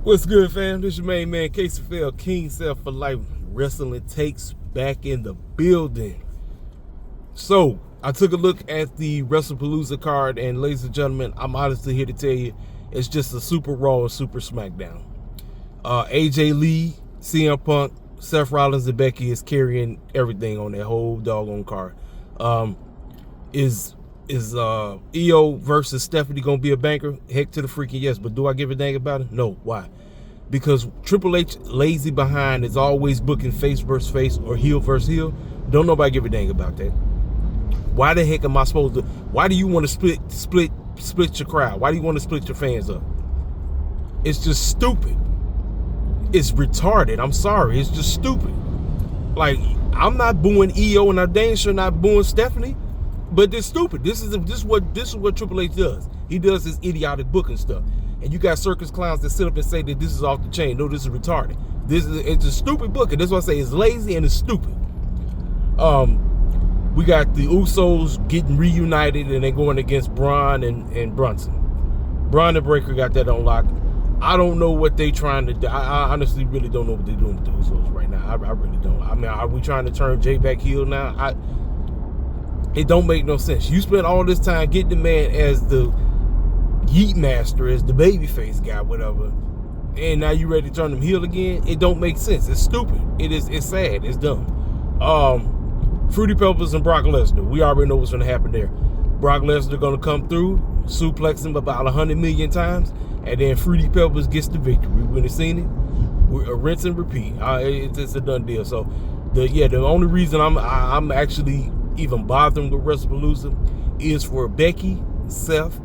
What's good, fam? This is your main man, KCFL, King Seth for Life. Wrestling takes back in the building. So, I took a look at the Wrestlepalooza card, and ladies and gentlemen, I'm honestly here to tell you, it's just a super Raw and super SmackDown. AJ Lee, CM Punk, Seth Rollins, and Becky is carrying everything on that whole doggone card. Is EO versus Stephanie gonna be a banker? Heck to the freaking yes. But do I give a dang about it? No. Why? Because Triple H, lazy behind, is always booking face versus face or heel versus heel. Don't nobody give a dang about that. Why the heck am I supposed to? Why do you want to split your crowd? Why do you want to split your fans up? It's just stupid. It's retarded. I'm sorry. It's just stupid. Like, I'm not booing EO, and I'm dang sure not booing Stephanie. But it's stupid. This is what Triple H does. He does his idiotic booking stuff. And you got circus clowns that sit up and say that this is off the chain. No, this is retarded. It's a stupid booking. That's why I say it's lazy and it's stupid. We got the Usos getting reunited and they're going against Braun and Brunson. Braun and Breaker got that on lock. I don't know what they trying to do. I honestly really don't know what they're doing with the Usos right now. I really don't. I mean, are we trying to turn Jay back heel now? It don't make no sense. You spent all this time getting the man as the Yeet Master, as the babyface guy, whatever, and now you ready to turn him heel again? It don't make sense. It's stupid. It's sad. It's dumb. Fruity Pebbles and Brock Lesnar. We already know what's going to happen there. Brock Lesnar going to come through, suplex him about 100 million times, and then Fruity Pebbles gets the victory. We would have seen it. We're rinse and repeat. It's a done deal. So the only reason I'm actually even bothering with Wrestlepalooza is for Becky, Seth,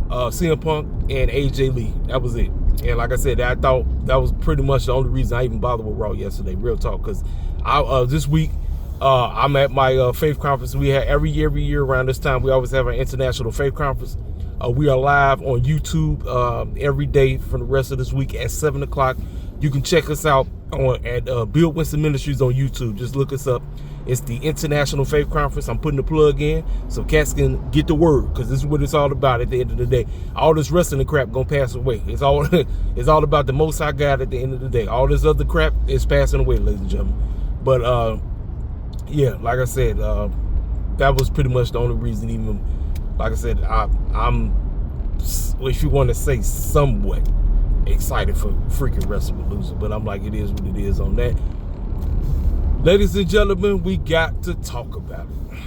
CM Punk, and AJ Lee. That was it. And like I said, I thought that was pretty much the only reason I even bothered with Raw yesterday. Real talk, because this week I'm at my faith conference. We have every year around this time. We always have our international faith conference. We are live on YouTube every day for the rest of this week at 7 o'clock. You can check us out at Build Winston Ministries on YouTube. Just look us up. It's the International Faith Conference. I'm putting the plug in so cats can get the word, because this is what it's all about at the end of the day. All this wrestling crap gonna pass away. It's all about the Most High God at the end of the day. All this other crap is passing away, ladies and gentlemen. But yeah, like I said, that was pretty much the only reason. Even like I said, I'm, if you want to say, somewhat excited for freaking Wrestlepalooza, but I'm like, it is what it is on that. Ladies and gentlemen, we got to talk about it.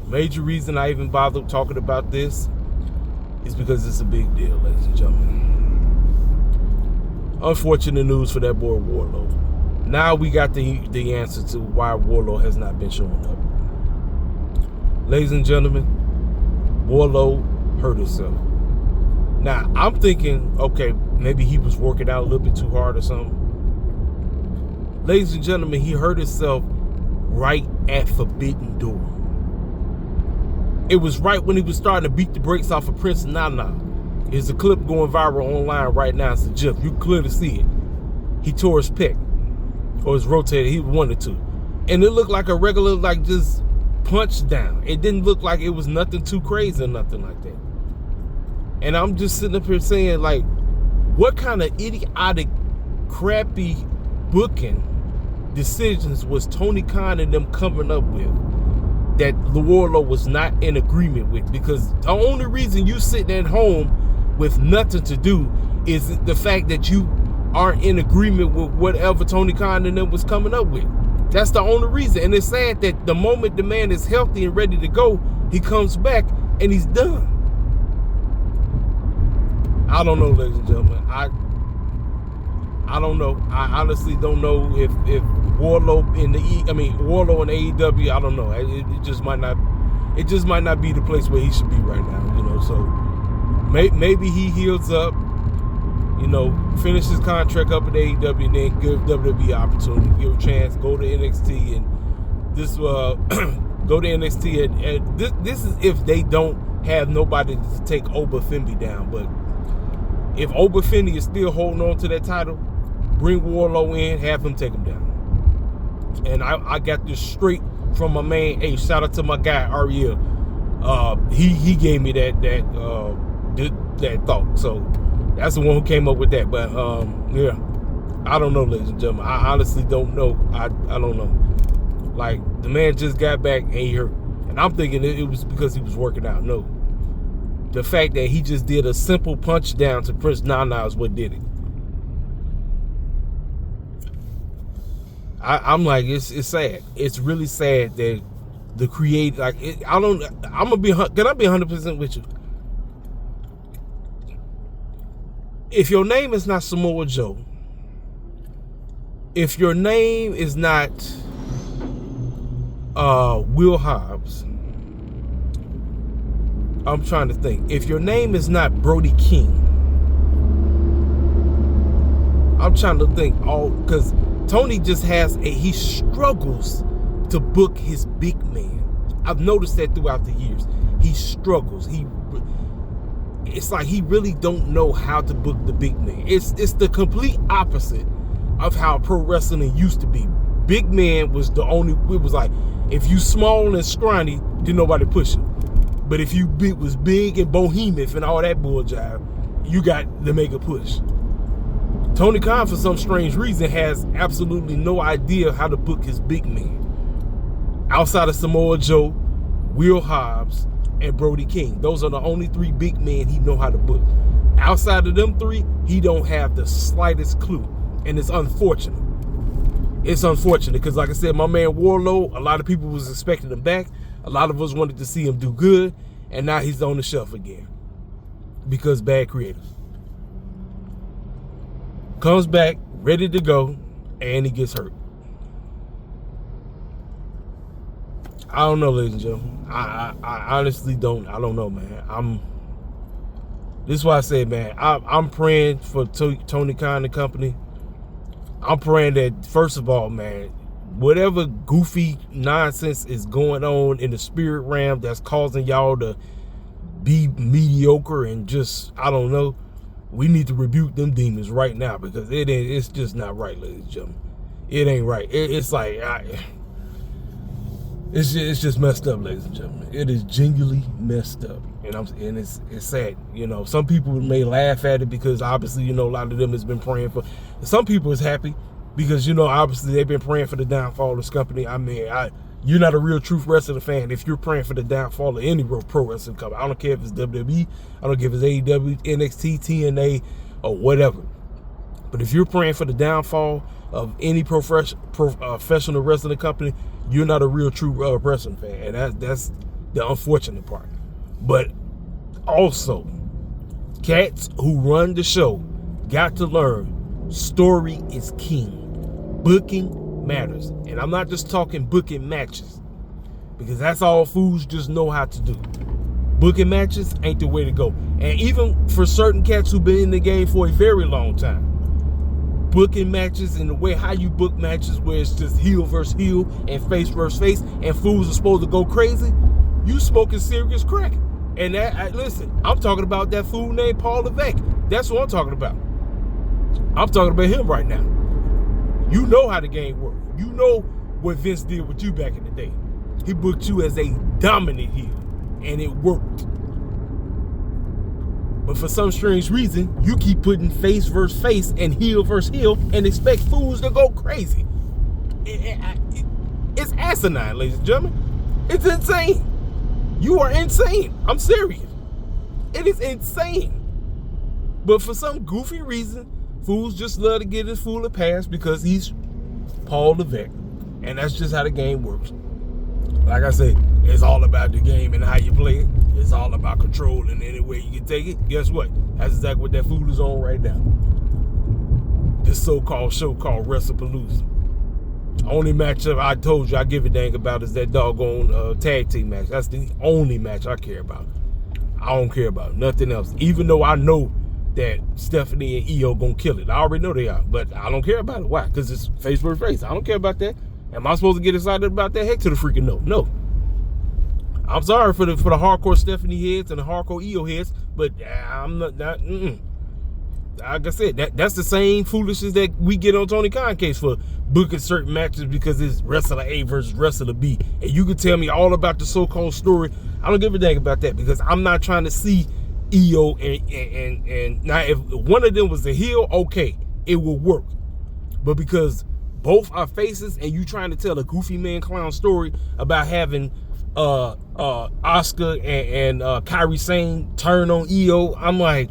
Major reason I even bothered talking about this is because it's a big deal, ladies and gentlemen. Unfortunate news for that boy Wardlow. Now we got the answer to why Wardlow has not been showing up. Ladies and gentlemen, Wardlow hurt himself. Now, I'm thinking, okay, maybe he was working out a little bit too hard or something. Ladies and gentlemen, he hurt himself right at Forbidden Door. It was right when he was starting to beat the brakes off of Prince Nana. There's a clip going viral online right now. It's a GIF. You can clearly see it. He tore his pec, or his rotator. He wanted to. And it looked like a regular, like, just punch down. It didn't look like it was nothing too crazy or nothing like that. And I'm just sitting up here saying, like, what kind of idiotic, crappy booking decisions was Tony Khan and them coming up with that Wardlow was not in agreement with? Because the only reason you sitting at home with nothing to do is the fact that you aren't in agreement with whatever Tony Khan and them was coming up with. That's the only reason. And it's sad that the moment the man is healthy and ready to go, he comes back and he's done. I don't know, ladies and gentlemen. I don't know. I honestly don't know if Wardlow in Wardlow in AEW. I don't know. It just might not be the place where he should be right now. You know, so maybe he heals up. You know, finish his contract up at AEW and then give WWE opportunity, give a chance, go to NXT and this go to NXT and this is if they don't have nobody to take Oba Femi down. But if Oba Femi is still holding on to that title, bring Wardlow in, have him take him down. And I got this straight from my man. Hey, shout out to my guy Ariel. He gave me that thought. So That's the one who came up with that. But yeah, I don't know, ladies and gentlemen. I honestly don't know. I don't know. Like, the man just got back and he hurt, and I'm thinking it was because he was working out. No, the fact that he just did a simple punch down to Prince Nana is what did it. I'm like, it's sad. It's really sad that the creator, like, I'm gonna be, can I be 100% with you? If your name is not Samoa Joe, if your name is not Will Hobbs, I'm trying to think. If your name is not Brody King, I'm trying to think. Because Tony just he struggles to book his big man. I've noticed that throughout the years. He struggles. It's like he really don't know how to book the big man. It's the complete opposite of how pro wrestling used to be. Big man was the only, it was like, if you small and scrawny, didn't nobody push you. But if you was big and behemoth and all that bull jive, you got to make a push. Tony Khan, for some strange reason, has absolutely no idea how to book his big man. Outside of Samoa Joe, Will Hobbs, and Brody King. Those are the only three big men he know how to book. Outside of them three, he don't have the slightest clue. And it's unfortunate. It's unfortunate because, like I said, my man Wardlow, a lot of people was expecting him back. A lot of us wanted to see him do good. And now he's on the shelf again. Because bad creators. Comes back, ready to go, and he gets hurt. I don't know, ladies and gentlemen. I honestly don't. I don't know, man. This is why I say, man, I'm praying for Tony Khan and company. I'm praying that, first of all, man, whatever goofy nonsense is going on in the spirit realm that's causing y'all to be mediocre and just, I don't know, we need to rebuke them demons right now, because it's just not right, ladies and gentlemen. It ain't right. It's like, it's just messed up, ladies and gentlemen. It is genuinely messed up, and it's sad. You know, some people may laugh at it because obviously, you know, a lot of them has been praying for. Some people is happy because, you know, obviously they've been praying for the downfall of this company. I mean, you're not a real truth wrestling fan if you're praying for the downfall of any real pro wrestling company. I don't care if it's WWE, I don't care if it's AEW, NXT, TNA, or whatever. But if you're praying for the downfall of any professional wrestling company, you're not a real true wrestling fan, and that's the unfortunate part. But also, cats who run the show got to learn story is king. Booking matters, and I'm not just talking booking matches, because that's all fools just know how to do. Booking matches ain't the way to go. And even for certain cats who've been in the game for a very long time, booking matches and the way how you book matches where it's just heel versus heel and face versus face and fools are supposed to go crazy, you smoking serious crack. And listen, I'm talking about that fool named Paul Levesque. That's what I'm talking about. I'm talking about him right now. You know how the game works. You know what Vince did with you back in the day. He booked you as a dominant heel, and it worked. But for some strange reason, you keep putting face versus face and heel versus heel and expect fools to go crazy. It's asinine, ladies and gentlemen. It's insane. You are insane. I'm serious. It is insane. But for some goofy reason, fools just love to get this fool a pass because he's Paul Levesque. And that's just how the game works. Like I said, it's all about the game and how you play it. It's all about control, and any way you can take it. Guess what? That's exactly what that fool is on right now. This so-called show called Wrestlepalooza. Only matchup I told you I give a dang about is that doggone tag team match. That's the only match I care about. I don't care about nothing else. Even though I know that Stephanie and Io gonna kill it. I already know they are, but I don't care about it. Why? Because it's face versus face. I don't care about that. Am I supposed to get excited about that? Heck to the freaking no. No. I'm sorry for the hardcore Stephanie heads and the hardcore Io heads, but I'm not. Like I said, that's the same foolishness that we get on Tony Khan case for booking certain matches because it's wrestler A versus wrestler B, and you can tell me all about the so-called story. I don't give a dang about that because I'm not trying to see EO and now if one of them was a heel, okay, it will work. But because both are faces and you trying to tell a goofy man clown story about having Oscar and Kairi Sane turn on EO, I'm like,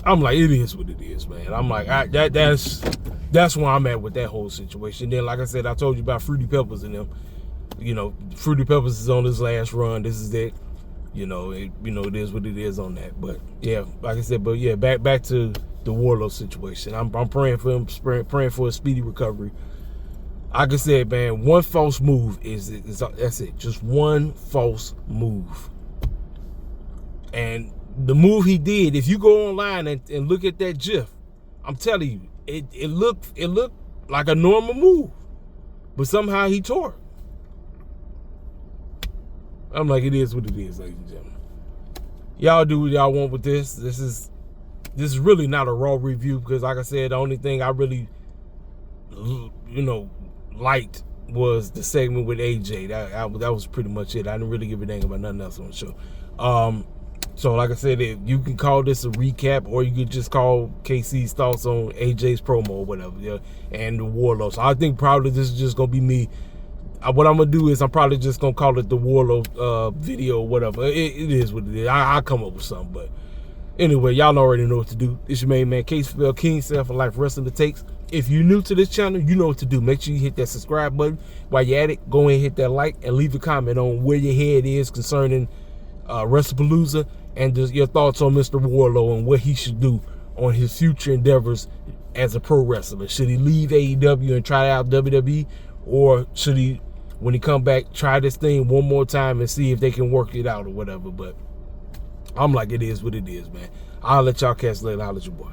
it is what it is, man. I'm like, that's where I'm at with that whole situation. Then, like I said, I told you about Fruity Peppers and them. You know, Fruity Peppers is on his last run. This is it. You know, it is what it is on that. But yeah, like I said, but yeah, back to the Wardlow situation. I'm praying for him, praying for a speedy recovery. Like I said, man, one false move is that's it. Just one false move. And the move he did, if you go online and look at that GIF, I'm telling you, it looked like a normal move, but somehow he tore it. I'm like, it is what it is, ladies and gentlemen. Y'all do what y'all want with this. This is really not a Raw review because, like I said, the only thing I really, liked was the segment with AJ. That was pretty much it. I didn't really give a dang about nothing else on the show. So, like I said, you can call this a recap, or you could just call KC's thoughts on AJ's promo or whatever, yeah, and the Wardlow. So I think probably this is just gonna be me. What I'm gonna do is I'm probably just gonna call it the Wardlow video or whatever. It is what it is. I'll come up with something, but anyway, y'all already know what to do. It's your main man, KC King, Seth for Life Wrestling the Takes. If you're new to this channel, you know what to do. Make sure you hit that subscribe button. While you're at it, go ahead and hit that like and leave a comment on where your head is concerning Wrestlepalooza and just your thoughts on Mr. Wardlow and what he should do on his future endeavors as a pro wrestler. Should he leave AEW and try out WWE, or should he, when he come back, try this thing one more time and see if they can work it out or whatever? But I'm like, it is what it is, man. I'll let y'all catch later. I'll let your boy.